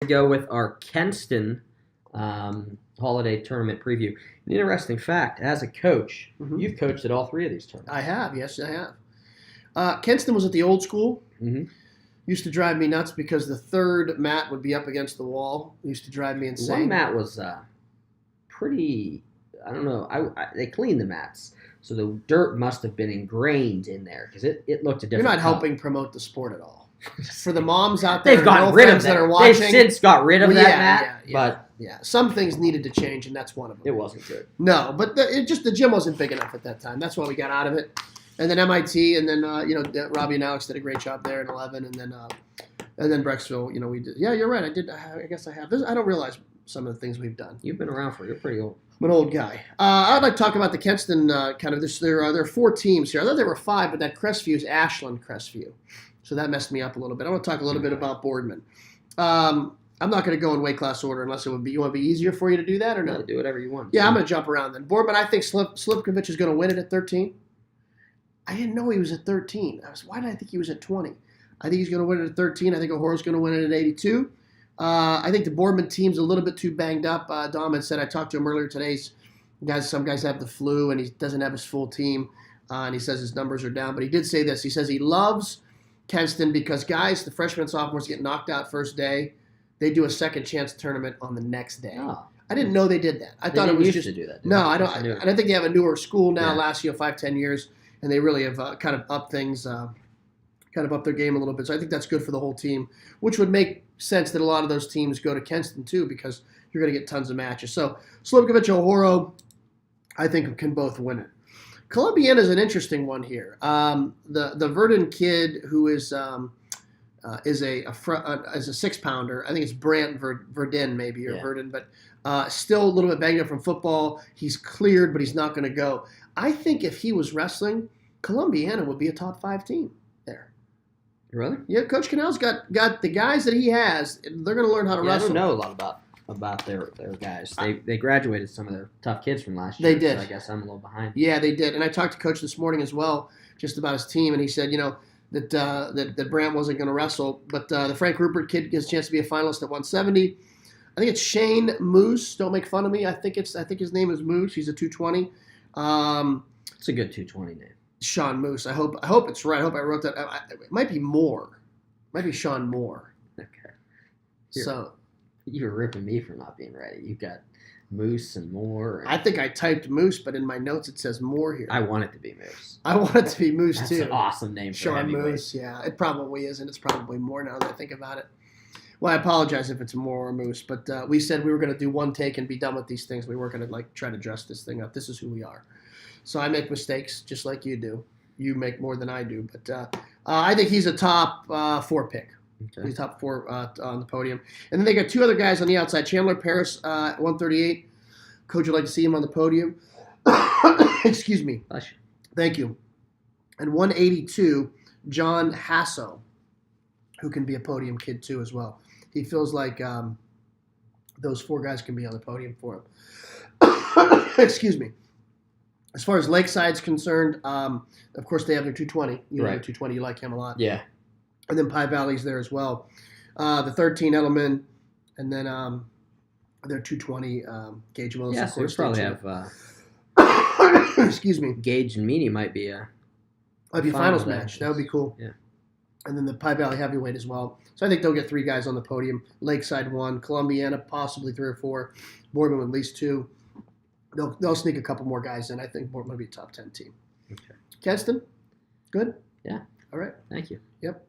Go with our Kenston holiday tournament preview. An interesting fact, as a coach, you've coached at all three of these tournaments. I have, yes, I have. Kenston was at the old school. Mm-hmm. Used to drive me nuts because the third mat would be up against the wall. Used to drive me insane. One mat was pretty, I don't know, they cleaned the mats. So the dirt must have been ingrained in there because it looked a different You're not color. helping promote the sport at all. For the moms out there, They've gotten rid of that are watching. They've since got rid of that mat, but some things needed to change, and that's one of them. It wasn't good. No, but the gym wasn't big enough at that time. That's why we got out of it. And then MIT, and then Robbie and Alex did a great job there in 11, and then Brecksville. We did. Yeah, you're right. I did. I guess I have. I don't realize some of the things we've done. You've been around you're pretty old. I'm an old guy. I'd like to talk about the Kenston kind of this. There are 4 teams here. I thought there were 5, but that Crestview is Ashland Crestview. So that messed me up a little bit. I want to talk a little bit about Boardman. I'm not going to go in weight class order unless it would be. You want to be easier for you to do that or no? Do whatever you want. Yeah, I'm going to jump around then. Boardman, I think Slipkovich is going to win it at 13. I didn't know he was at 13. Why did I think he was at 20? I think he's going to win it at 13. I think O'Hara's going to win it at 82. I think the Boardman team's a little bit too banged up. Dom had said, I talked to him earlier today. Some guys have the flu, and he doesn't have his full team, and he says his numbers are down. But he did say this. He says he loves Kenston because guys, the freshmen and sophomores get knocked out first day. They do a second chance tournament on the next day. Oh. I didn't know they did that. I thought it was just to do that. No, I don't. And I think they have a newer school now. Yeah. Last 5-10 years, and they really have kind of upped things, kind of up their game a little bit. So I think that's good for the whole team, which would make sense that a lot of those teams go to Kenston too because you're going to get tons of matches. So Slipkovich, O'Hara, I think can both win it. Columbiana is an interesting one here. The Verdun kid who is a 6-pounder. I think it's Brant Verdun maybe or Verdun, but still a little bit banged up from football. He's cleared, but he's not going to go. I think if he was wrestling, Columbiana would be a top 5 team there. Really? Yeah, Coach Cannell's got the guys that he has. They're going to learn how to wrestle. I don't know a lot about their guys. They graduated some of their tough kids from last year. They did. So I guess I'm a little behind. Yeah, they did. And I talked to Coach this morning as well, just about his team, and he said, that Brant wasn't going to wrestle, but the Frank Rupert kid gets a chance to be a finalist at 170. I think it's Shane Moose. Don't make fun of me. I think his name is Moose. He's a 220. It's a good 220 name. Sean Moose. I hope it's right. I hope I wrote that. It might be Moore. It might be Sean Moore. Okay. You were ripping me for not being ready. You've got Moose and Moore. I think I typed Moose, but in my notes it says Moore here. I want it to be Moose. I want it to be Moose That's too. That's an awesome name for Sean Moose. Yeah, it probably isn't. It's probably Moore now that I think about it. Well, I apologize if it's Moore or Moose, but we said we were going to do one take and be done with these things. We weren't going to try to dress this thing up. This is who we are. So I make mistakes just like you do. You make more than I do, but I think he's a top 4 pick. Okay. He's top 4 on the podium. And then they got 2 other guys on the outside. Chandler Paris at 138. Coach would like to see him on the podium. Excuse me. Bless you. Thank you. And 182, John Hasso, who can be a podium kid too as well. He feels like those 4 guys can be on the podium for him. Excuse me. As far as Lakeside's concerned, of course they have their 220. You know, 220. You like him a lot. Yeah. And then Pie Valley's there as well. The 13 Edelman, and then their 220 Gage Willis. Yeah, of course. So probably have. Excuse me. Gage and Meany might be a finals match. That would be cool. Yeah. And then the Pie Valley heavyweight as well. So I think they'll get 3 guys on the podium. Lakeside 1, Columbiana possibly 3 or 4, Boardman at least 2. They'll sneak a couple more guys in. I think Boardman will be a top 10 team. Okay. Kenston, good? Yeah. All right. Thank you. Yep.